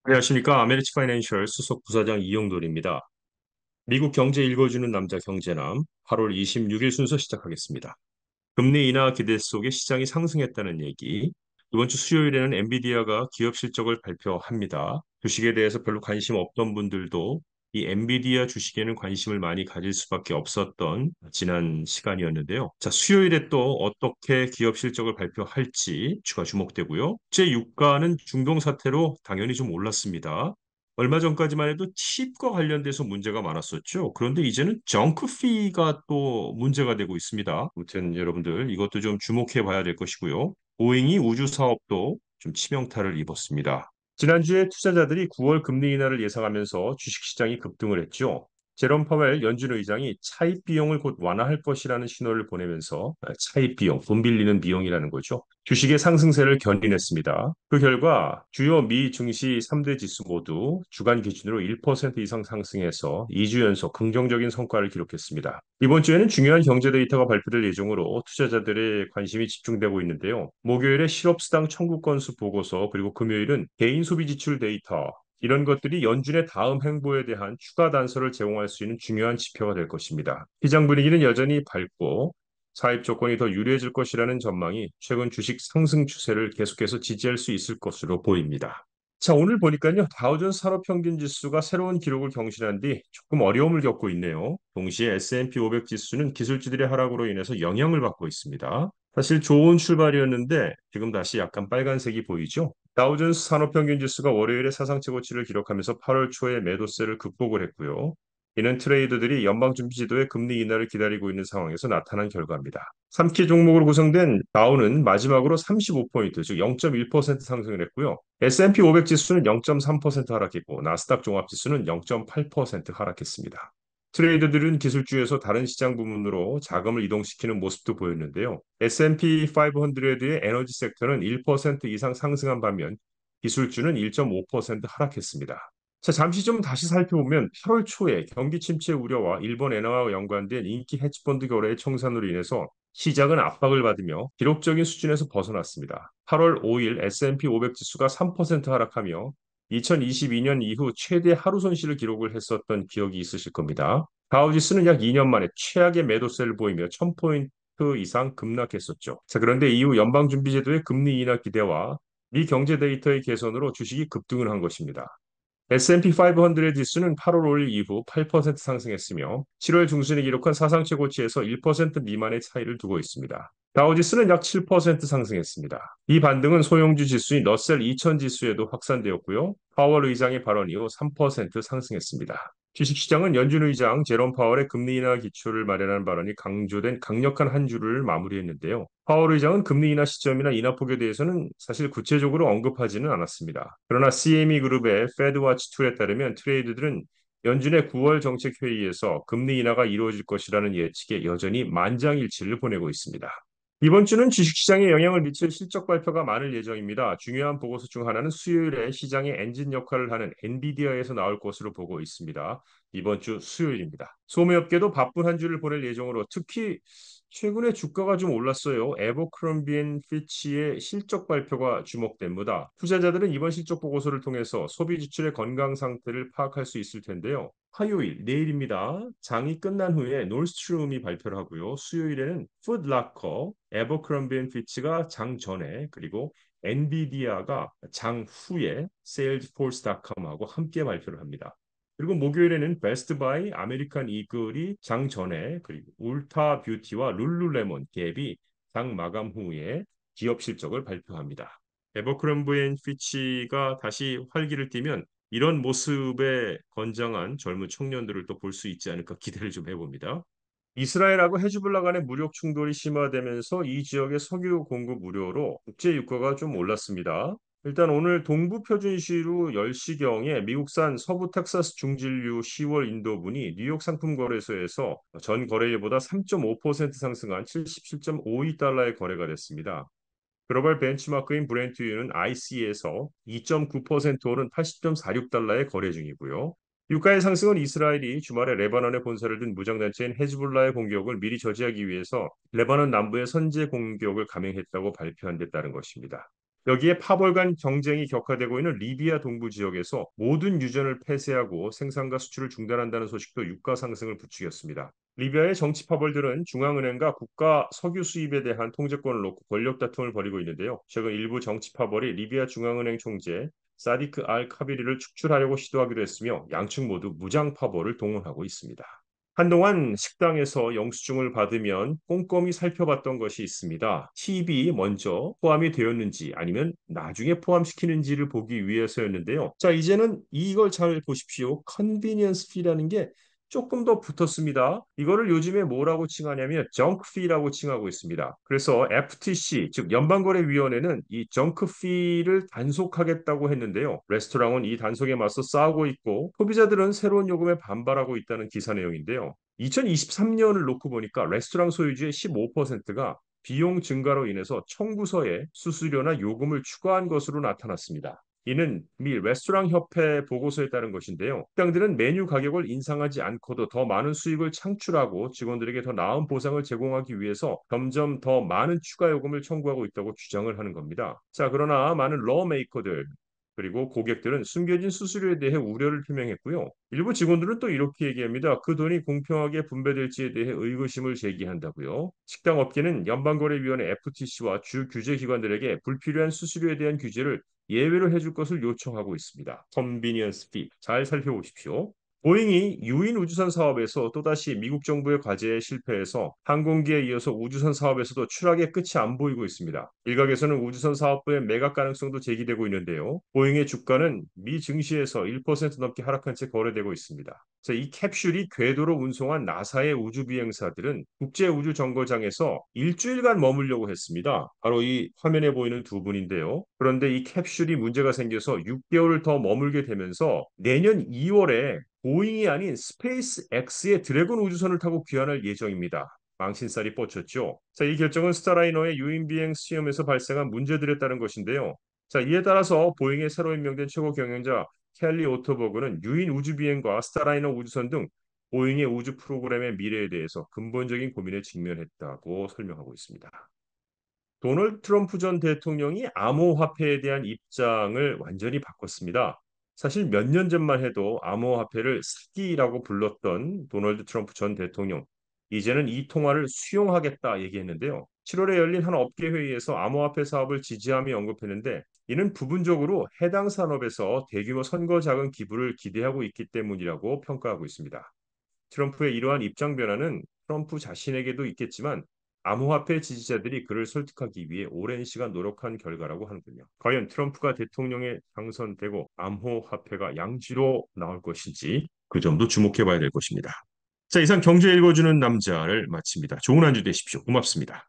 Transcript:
안녕하십니까. 아메리츠 파이낸셜 수석 부사장 이용돌입니다. 미국 경제 읽어주는 남자 경제남 8월 26일 순서 시작하겠습니다. 금리 인하 기대 속에 시장이 상승했다는 얘기. 이번 주 수요일에는 엔비디아가 기업 실적을 발표합니다. 주식에 대해서 별로 관심 없던 분들도 이 엔비디아 주식에는 관심을 많이 가질 수밖에 없었던 지난 시간이었는데요. 자, 수요일에 또 어떻게 기업 실적을 발표할지 추가 주목되고요. 국제 유가는 중동 사태로 당연히 좀 올랐습니다. 얼마 전까지만 해도 칩과 관련돼서 문제가 많았었죠. 그런데 이제는 정크피가 또 문제가 되고 있습니다. 아무튼 여러분들 이것도 좀 주목해 봐야 될 것이고요. 보잉이 우주 사업도 좀 치명타를 입었습니다. 지난주에 투자자들이 9월 금리 인하를 예상하면서 주식시장이 급등을 했죠. 제롬 파웰 연준 의장이 차입 비용을 곧 완화할 것이라는 신호를 보내면서 차입 비용, 돈 빌리는 비용이라는 거죠. 주식의 상승세를 견인했습니다. 그 결과 주요 미 증시 3대 지수 모두 주간 기준으로 1% 이상 상승해서 2주 연속 긍정적인 성과를 기록했습니다. 이번 주에는 중요한 경제 데이터가 발표될 예정으로 투자자들의 관심이 집중되고 있는데요. 목요일에 실업수당 청구 건수 보고서 그리고 금요일은 개인 소비 지출 데이터 이런 것들이 연준의 다음 행보에 대한 추가 단서를 제공할 수 있는 중요한 지표가 될 것입니다. 시장 분위기는 여전히 밝고 사입 조건이 더 유리해질 것이라는 전망이 최근 주식 상승 추세를 계속해서 지지할 수 있을 것으로 보입니다. 자, 오늘 보니까요, 다우존스 산업평균 지수가 새로운 기록을 경신한 뒤 조금 어려움을 겪고 있네요. 동시에 S&P 500 지수는 기술주들의 하락으로 인해서 영향을 받고 있습니다. 사실 좋은 출발이었는데 지금 다시 약간 빨간색이 보이죠? 다우존스 산업평균 지수가 월요일에 사상 최고치를 기록하면서 8월 초에 매도세를 극복을 했고요. 이는 트레이더들이 연방준비제도의 금리 인하를 기다리고 있는 상황에서 나타난 결과입니다. 3기 종목으로 구성된 다우는 마지막으로 35포인트, 즉 0.1% 상승을 했고요. S&P 500 지수는 0.3% 하락했고 나스닥 종합지수는 0.8% 하락했습니다. 트레이더들은 기술주에서 다른 시장 부문으로 자금을 이동시키는 모습도 보였는데요. S&P 500의 에너지 섹터는 1% 이상 상승한 반면 기술주는 1.5% 하락했습니다. 자, 잠시 좀 다시 살펴보면 8월 초에 경기 침체 우려와 일본 엔화와 연관된 인기 헤지펀드 거래의 청산으로 인해서 시장은 압박을 받으며 기록적인 수준에서 벗어났습니다. 8월 5일 S&P 500 지수가 3% 하락하며 2022년 이후 최대 하루 손실을 기록을 했었던 기억이 있으실 겁니다. 다우지수는 약 2년 만에 최악의 매도세를 보이며 1000포인트 이상 급락했었죠. 자, 그런데 이후 연방준비제도의 금리 인하 기대와 미 경제 데이터의 개선으로 주식이 급등을 한 것입니다. S&P 500 지수는 8월 5일 이후 8% 상승했으며 7월 중순에 기록한 사상 최고치에서 1% 미만의 차이를 두고 있습니다. 다우지수는 약 7% 상승했습니다. 이 반등은 소형주 지수인 러셀 2000 지수에도 확산되었고요. 파월 의장의 발언 이후 3% 상승했습니다. 주식시장은 연준 의장 제롬 파월의 금리 인하 기초를 마련하는 발언이 강조된 강력한 한 주를 마무리했는데요. 파월 의장은 금리 인하 시점이나 인하폭에 대해서는 사실 구체적으로 언급하지는 않았습니다. 그러나 CME 그룹의 페드와치2에 따르면 트레이드들은 연준의 9월 정책 회의에서 금리 인하가 이루어질 것이라는 예측에 여전히 만장일치를 보내고 있습니다. 이번 주는 주식시장에 영향을 미칠 실적 발표가 많을 예정입니다. 중요한 보고서 중 하나는 수요일에 시장의 엔진 역할을 하는 엔비디아에서 나올 것으로 보고 있습니다. 이번 주 수요일입니다. 소매업계도 바쁜 한 주를 보낼 예정으로 특히 최근에 주가가 좀 올랐어요. 에버크롬비 앤 피치의 실적 발표가 주목됩니다. 투자자들은 이번 실적 보고서를 통해서 소비 지출의 건강 상태를 파악할 수 있을 텐데요. 화요일, 내일입니다. 장이 끝난 후에 놀스트룸이 발표를 하고요. 수요일에는 푸드라커, 에버크롬비 앤 피치가 장 전에 그리고 엔비디아가 장 후에 세일즈포스닷컴하고 함께 발표를 합니다. 그리고 목요일에는 베스트바이, 아메리칸 이글이 장 전에 그리고 울타 뷰티와 룰루레몬 갭이 장 마감 후에 기업 실적을 발표합니다. 에버크롬비 앤 피치가 다시 활기를 띠면 이런 모습의 건장한 젊은 청년들을 또 볼 수 있지 않을까 기대를 좀 해봅니다. 이스라엘하고 헤즈볼라 간의 무력 충돌이 심화되면서 이 지역의 석유 공급 우려로 국제 유가가 좀 올랐습니다. 일단 오늘 동부 표준시로 10시경에 미국산 서부 텍사스 중진류 10월 인도분이 뉴욕 상품 거래소에서 전 거래일보다 3.5% 상승한 77.52달러에 거래가 됐습니다. 글로벌 벤치마크인 브렌트유는 IC에서 2.9% 오른 80.46달러에 거래 중이고요. 유가의 상승은 이스라엘이 주말에 레바논에 본사를 둔 무장단체인 헤즈볼라의 공격을 미리 저지하기 위해서 레바논 남부의 선제 공격을 감행했다고 발표한 데 따른 것입니다. 여기에 파벌 간 경쟁이 격화되고 있는 리비아 동부 지역에서 모든 유전을 폐쇄하고 생산과 수출을 중단한다는 소식도 유가 상승을 부추겼습니다. 리비아의 정치 파벌들은 중앙은행과 국가 석유 수입에 대한 통제권을 놓고 권력 다툼을 벌이고 있는데요. 최근 일부 정치 파벌이 리비아 중앙은행 총재 사디크 알 카비리를 축출하려고 시도하기도 했으며 양측 모두 무장 파벌을 동원하고 있습니다. 한동안 식당에서 영수증을 받으면 꼼꼼히 살펴봤던 것이 있습니다. 팁이 먼저 포함이 되었는지 아니면 나중에 포함시키는지를 보기 위해서였는데요. 자, 이제는 이걸 잘 보십시오. 컨비니언스 피라는 게 조금 더 붙었습니다. 이거를 요즘에 뭐라고 칭하냐면 정크 피라고 칭하고 있습니다. 그래서 FTC, 즉 연방거래위원회는 이 정크 피를 단속하겠다고 했는데요. 레스토랑은 이 단속에 맞서 싸우고 있고 소비자들은 새로운 요금에 반발하고 있다는 기사 내용인데요. 2023년을 놓고 보니까 레스토랑 소유주의 15%가 비용 증가로 인해서 청구서에 수수료나 요금을 추가한 것으로 나타났습니다. 이는 미 레스토랑 협회 보고서에 따른 것인데요. 식당들은 메뉴 가격을 인상하지 않고도 더 많은 수익을 창출하고 직원들에게 더 나은 보상을 제공하기 위해서 점점 더 많은 추가 요금을 청구하고 있다고 주장을 하는 겁니다. 자, 그러나 많은 러메이커들 그리고 고객들은 숨겨진 수수료에 대해 우려를 표명했고요. 일부 직원들은 또 이렇게 얘기합니다. 그 돈이 공평하게 분배될지에 대해 의구심을 제기한다고요. 식당 업계는 연방거래위원회 FTC와 주 규제기관들에게 불필요한 수수료에 대한 규제를 예외로 해줄 것을 요청하고 있습니다. 컨비니언스 피 잘 살펴보십시오. 보잉이 유인 우주선 사업에서 또다시 미국 정부의 과제에 실패해서 항공기에 이어서 우주선 사업에서도 추락의 끝이 안 보이고 있습니다. 일각에서는 우주선 사업부의 매각 가능성도 제기되고 있는데요. 보잉의 주가는 미 증시에서 1% 넘게 하락한 채 거래되고 있습니다. 자, 이 캡슐이 궤도로 운송한 나사의 우주 비행사들은 국제 우주 정거장에서 일주일간 머물려고 했습니다. 바로 이 화면에 보이는 두 분인데요. 그런데 이 캡슐이 문제가 생겨서 6개월을 더 머물게 되면서 내년 2월에 보잉이 아닌 스페이스 X의 드래곤 우주선을 타고 귀환할 예정입니다. 망신살이 뻗쳤죠. 자, 이 결정은 스타라이너의 유인비행 시험에서 발생한 문제들에 따른 것인데요. 자, 이에 따라서 보잉의 새로 임명된 최고 경영자 켈리 오토버그는 유인 우주비행과 스타라이너 우주선 등 보잉의 우주 프로그램의 미래에 대해서 근본적인 고민에 직면했다고 설명하고 있습니다. 도널드 트럼프 전 대통령이 암호화폐에 대한 입장을 완전히 바꿨습니다. 사실 몇 년 전만 해도 암호화폐를 사기라고 불렀던 도널드 트럼프 전 대통령, 이제는 이 통화를 수용하겠다 얘기했는데요. 7월에 열린 한 업계 회의에서 암호화폐 사업을 지지하며 언급했는데 이는 부분적으로 해당 산업에서 대규모 선거 자금 기부를 기대하고 있기 때문이라고 평가하고 있습니다. 트럼프의 이러한 입장 변화는 트럼프 자신에게도 있겠지만 암호화폐 지지자들이 그를 설득하기 위해 오랜 시간 노력한 결과라고 하는군요. 과연 트럼프가 대통령에 당선되고 암호화폐가 양지로 나올 것인지 그 점도 주목해 봐야 될 것입니다. 자, 이상 경제 읽어주는 남자를 마칩니다. 좋은 한 주 되십시오. 고맙습니다.